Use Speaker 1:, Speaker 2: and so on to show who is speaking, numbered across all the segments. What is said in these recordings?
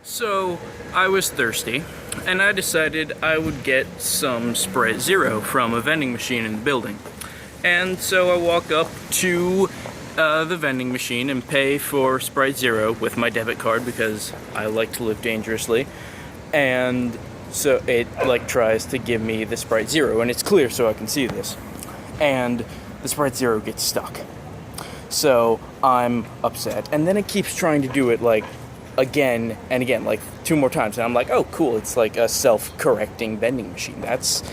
Speaker 1: So, I was thirsty, and I decided I would get some Sprite Zero from a vending machine in the building. And so I walk up to the vending machine and pay for Sprite Zero with my debit card because I like to live dangerously. And so it tries to give me the Sprite Zero, and it's clear so I can see this. And the Sprite Zero gets stuck. So I'm upset, and then it keeps trying to do it again and again, like 2 more times, and I'm like, oh cool, it's like a self-correcting vending machine. That's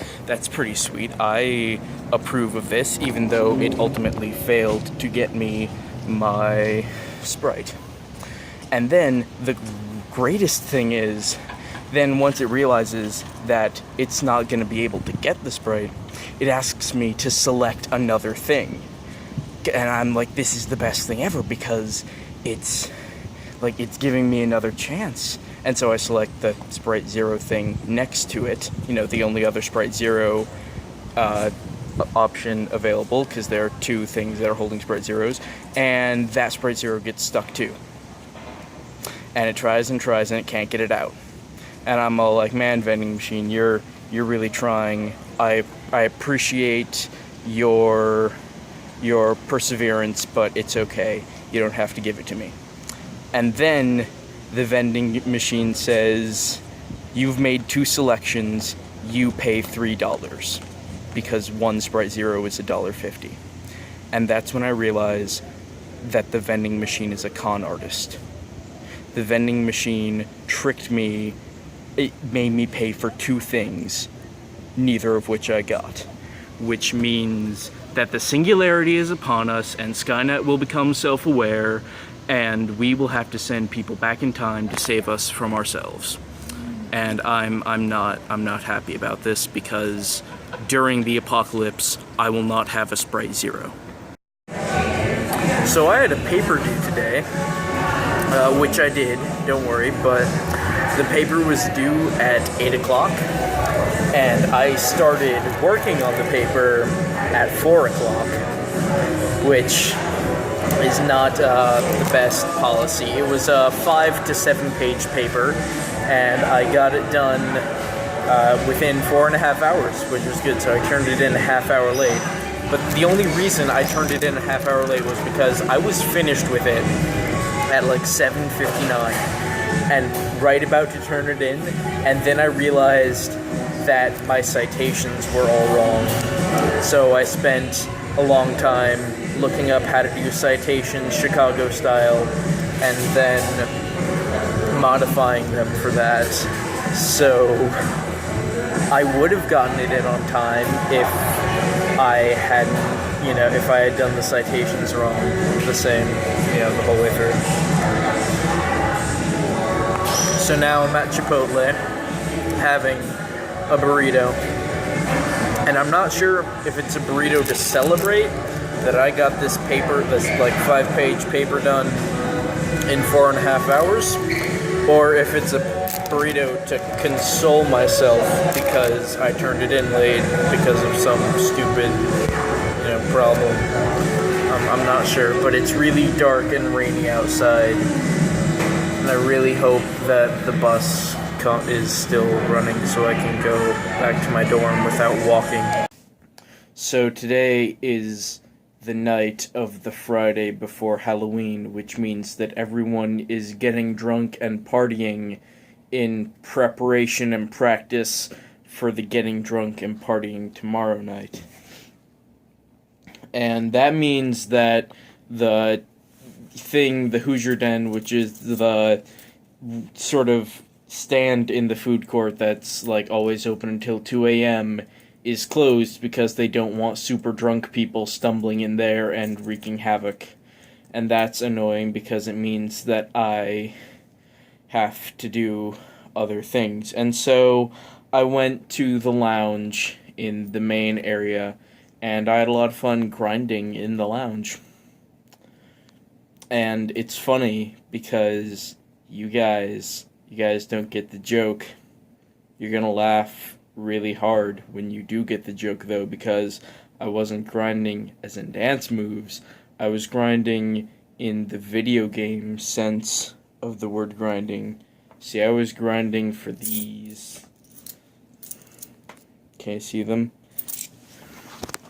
Speaker 1: pretty sweet. I approve of this, even though it ultimately failed to get me my Sprite. And then the greatest thing is, then once it realizes that it's not going to be able to get the Sprite, it asks me to select another thing. And I'm like, this is the best thing ever, because it's giving me another chance. And so I select the Sprite Zero thing next to it, the only other Sprite Zero option available, because there are 2 things that are holding Sprite Zeros, and that Sprite Zero gets stuck too. And it tries and tries, and it can't get it out. And I'm all like, man, vending machine, you're really trying. I appreciate your perseverance, but it's okay. You don't have to give it to me. And then the vending machine says, you've made 2 selections, you pay $3, because 1 Sprite Zero is $1.50. And that's when I realize that the vending machine is a con artist. The vending machine tricked me. It made me pay for 2 things, neither of which I got. Which means that the singularity is upon us, and Skynet will become self-aware, and we will have to send people back in time to save us from ourselves. And I'm not happy about this, because during the apocalypse, I will not have a Sprite Zero. So I had a paper due today, which I did, don't worry, but the paper was due at 8 o'clock, and I started working on the paper at 4 o'clock, which is not the best policy. It was a 5 to 7 page paper, and I got it done within 4.5 hours, which was good, so I turned it in a half hour late. But the only reason I turned it in a half hour late was because I was finished with it at like 7:59 and right about to turn it in, and then I realized that my citations were all wrong. So I spent a long time looking up how to do citations Chicago style, and then modifying them for that. So I would have gotten it in on time if I had done the citations wrong the same, the whole way through. So now I'm at Chipotle having a burrito, and I'm not sure if it's a burrito to celebrate that I got this 5-page paper done in 4.5 hours, or if it's a burrito to console myself because I turned it in late because of some stupid, problem. I'm not sure, but it's really dark and rainy outside, and I really hope that the bus is still running so I can go back to my dorm without walking. So today is the night of the Friday before Halloween, which means that everyone is getting drunk and partying in preparation and practice for the getting drunk and partying tomorrow night. And that means that the Hoosier Den, which is the sort of stand in the food court that's always open until 2 a.m., is closed because they don't want super drunk people stumbling in there and wreaking havoc. And that's annoying because it means that I have to do other things. And so I went to the lounge in the main area, and I had a lot of fun grinding in the lounge. And it's funny because you guys don't get the joke. You're gonna laugh really hard when you do get the joke, though, because I wasn't grinding as in dance moves. I was grinding in the video game sense of the word grinding, See, I was grinding for these. Can you see them?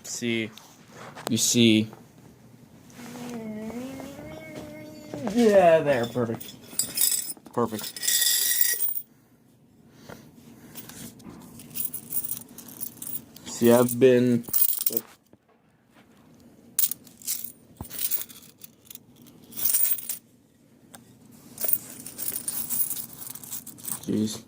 Speaker 1: See, you see. Yeah, there, perfect. Perfect. See, I've been. Jeez.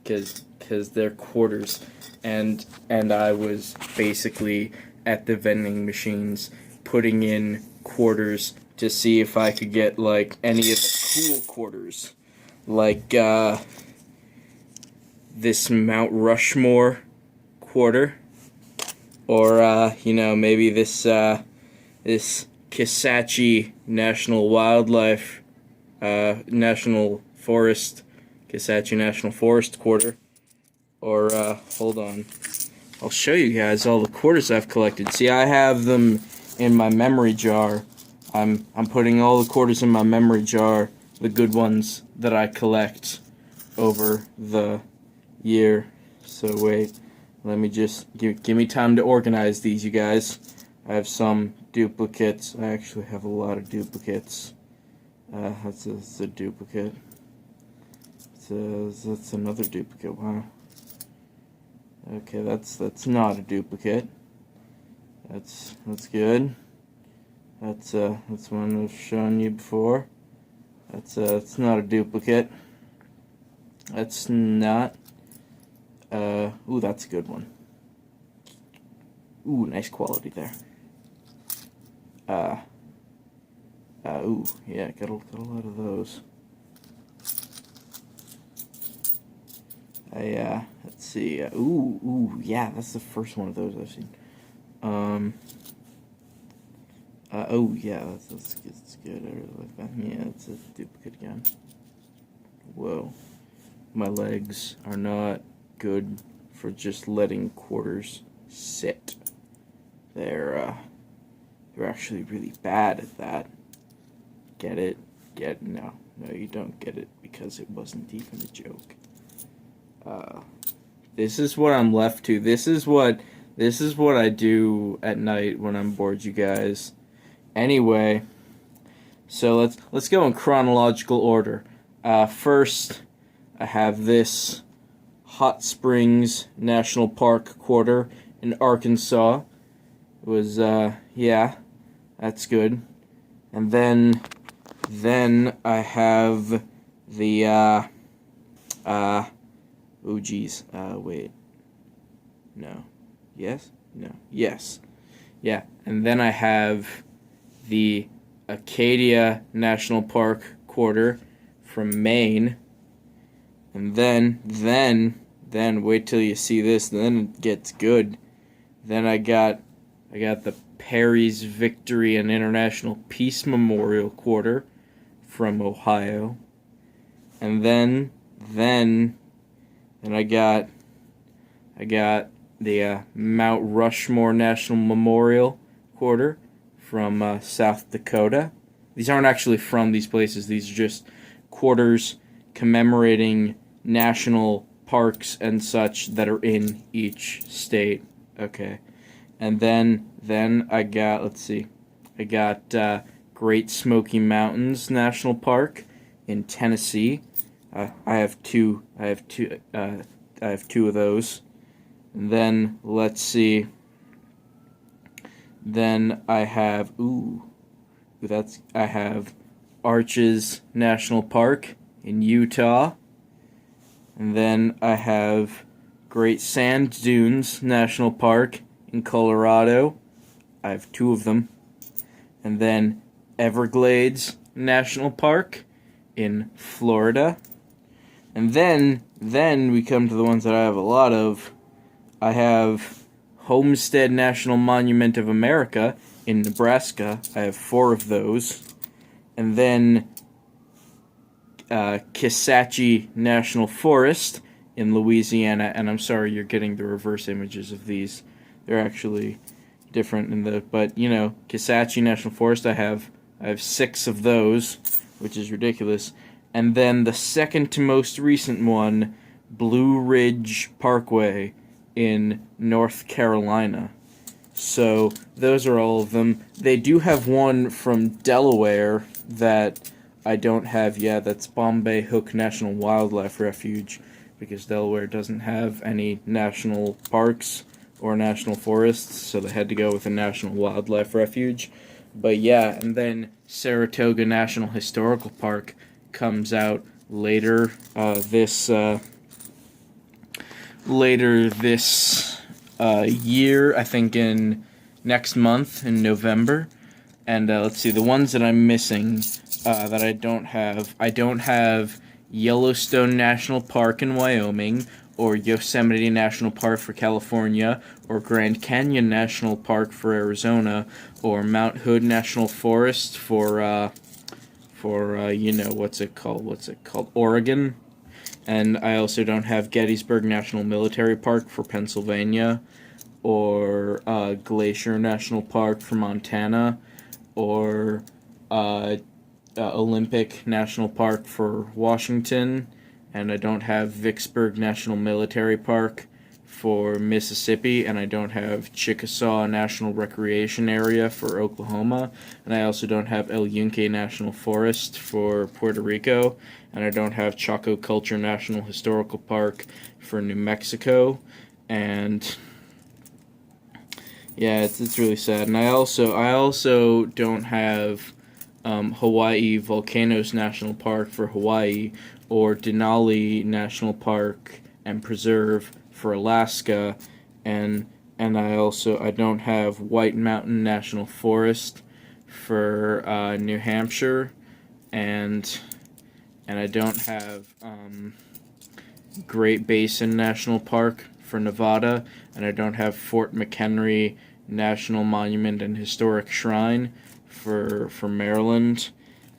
Speaker 1: Because they're quarters, and I was basically at the vending machines putting in quarters to see if I could get like any of the cool quarters, like this Mount Rushmore quarter, or maybe this this Kisatchie National Wildlife National Forest. Kisatchie National Forest quarter. Or, hold on. I'll show you guys all the quarters I've collected. See, I have them in my memory jar. I'm putting all the quarters in my memory jar, the good ones that I collect over the year. So wait, let me just, give me time to organize these, you guys. I have some duplicates. I actually have a lot of duplicates. That's a duplicate. That's another duplicate. Wow. Okay, that's not a duplicate. That's good. That's one I've shown you before. That's not a duplicate. That's not. Ooh, that's a good one. Ooh, nice quality there. Ooh, yeah, got a lot of those. Let's see. Ooh, yeah, that's the first one of those I've seen. Oh yeah, that's good. I really like that. Yeah, it's a duplicate again. Whoa, my legs are not good for just letting quarters sit. They're actually really bad at that. Get it? No, you don't get it because it wasn't even a joke. This is what I'm left to. This is what I do at night when I'm bored, you guys. Anyway, so let's go in chronological order. First, I have this Hot Springs National Park quarter in Arkansas. It was yeah, that's good. And then I have the oh geez, wait. No. Yes? No. Yes. Yeah. And then I have the Acadia National Park quarter from Maine. And then wait till you see this, then it gets good. Then I got the Perry's Victory and International Peace Memorial quarter from Ohio. And then I got the Mount Rushmore National Memorial quarter from South Dakota. These aren't actually from these places. These are just quarters commemorating national parks and such that are in each state. Okay. And then I got, let's see. I got Great Smoky Mountains National Park in Tennessee. I have two of those. And then let's see. Then I have I have Arches National Park in Utah. And then I have Great Sand Dunes National Park in Colorado. I have two of them. And then Everglades National Park in Florida. And then we come to the ones that I have a lot of. I have Homestead National Monument of America in Nebraska. I have 4 of those. And then Kisatchie National Forest in Louisiana. And I'm sorry, you're getting the reverse images of these. They're actually different in the, but Kisatchie National Forest, I have 6 of those, which is ridiculous. And then the second to most recent one, Blue Ridge Parkway in North Carolina. So those are all of them. They do have one from Delaware that I don't have yet. That's Bombay Hook National Wildlife Refuge, because Delaware doesn't have any national parks or national forests, so they had to go with a national wildlife refuge. But yeah, and then Saratoga National Historical Park comes out later this year, I think in next month in November. And let's see, the ones that I'm missing that I don't have Yellowstone National Park in Wyoming, or Yosemite National Park for California, or Grand Canyon National Park for Arizona, or Mount Hood National Forest for what's it called, Oregon. And I also don't have Gettysburg National Military Park for Pennsylvania, or Glacier National Park for Montana, or Olympic National Park for Washington, and I don't have Vicksburg National Military Park for Mississippi, and I don't have Chickasaw National Recreation Area for Oklahoma, and I also don't have El Yunque National Forest for Puerto Rico, and I don't have Chaco Culture National Historical Park for New Mexico, and yeah, it's really sad. And I also don't have Hawaii Volcanoes National Park for Hawaii, or Denali National Park and Preserve for Alaska, and I don't have White Mountain National Forest for New Hampshire, and I don't have Great Basin National Park for Nevada, and I don't have Fort McHenry National Monument and Historic Shrine for Maryland,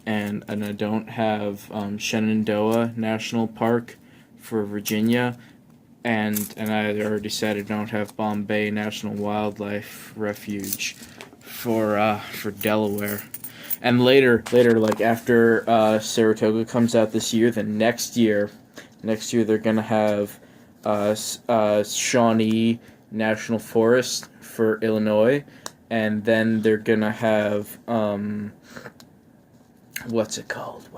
Speaker 1: and I don't have Shenandoah National Park for Virginia, and I already said I don't have Bombay National Wildlife Refuge for Delaware. And later, like after Saratoga comes out this year, then next year they're gonna have Shawnee National Forest for Illinois, and then they're gonna have what's it called?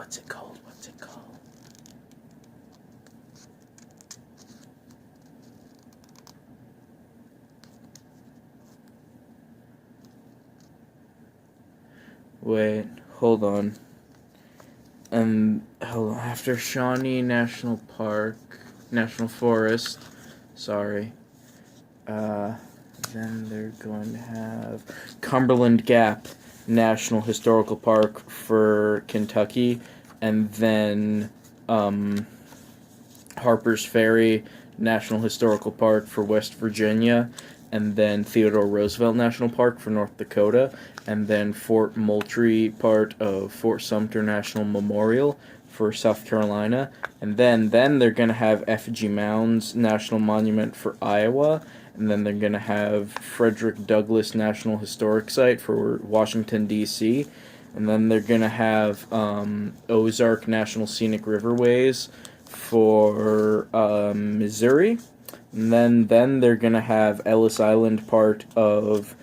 Speaker 1: Wait, hold on. Hold on. After Shawnee National Forest, sorry. Then they're going to have Cumberland Gap National Historical Park for Kentucky, and then Harper's Ferry National Historical Park for West Virginia, and then Theodore Roosevelt National Park for North Dakota, and then Fort Moultrie, part of Fort Sumter National Memorial for South Carolina, and then they're going to have Effigy Mounds National Monument for Iowa, and then they're going to have Frederick Douglass National Historic Site for Washington, D.C., and then they're going to have Ozark National Scenic Riverways for Missouri, and then they're going to have Ellis Island, part of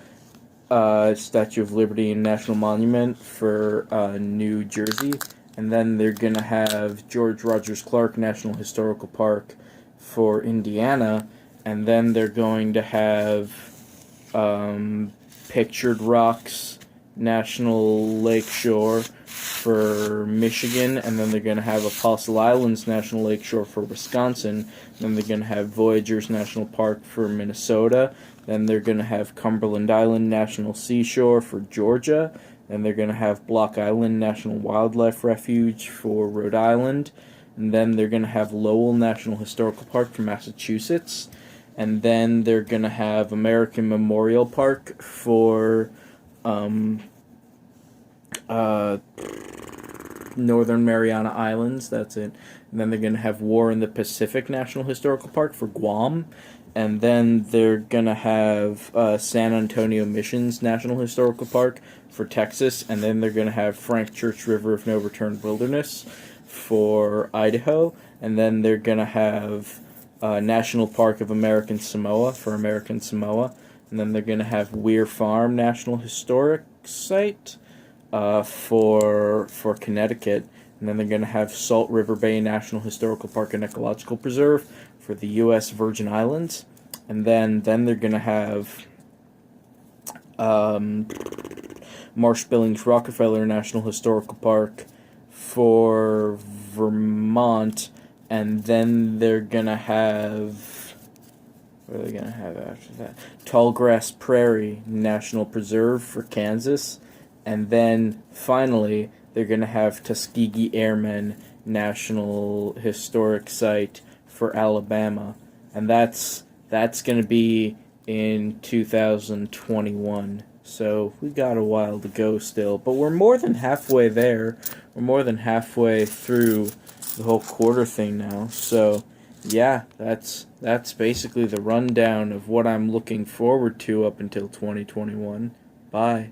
Speaker 1: Statue of Liberty and National Monument for New Jersey, and then they're going to have George Rogers Clark National Historical Park for Indiana, and then they're going to have Pictured Rocks National Lakeshore for Michigan, and then they're going to have Apostle Islands National Lakeshore for Wisconsin, and then they're going to have Voyageurs National Park for Minnesota, then they're going to have Cumberland Island National Seashore for Georgia, then they're going to have Block Island National Wildlife Refuge for Rhode Island, and then they're going to have Lowell National Historical Park for Massachusetts, and then they're going to have American Memorial Park for Northern Mariana Islands, that's it. And then they're going to have War in the Pacific National Historical Park for Guam, and then they're gonna have San Antonio Missions National Historical Park for Texas, and then they're gonna have Frank Church River of No Return Wilderness for Idaho, and then they're gonna have National Park of American Samoa for American Samoa, and then they're gonna have Weir Farm National Historic Site for Connecticut, and then they're going to have Salt River Bay National Historical Park and Ecological Preserve for the U.S. Virgin Islands, and then they're going to have Marsh Billings Rockefeller National Historical Park for Vermont, and then they're going to have, what are they going to have after that? Tallgrass Prairie National Preserve for Kansas, and then finally they're going to have Tuskegee Airmen National Historic Site for Alabama, and that's going to be in 2021. So we got a while to go still, but we're more than halfway there. We're more than halfway through the whole quarter thing now. So yeah, that's basically the rundown of what I'm looking forward to up until 2021. Bye.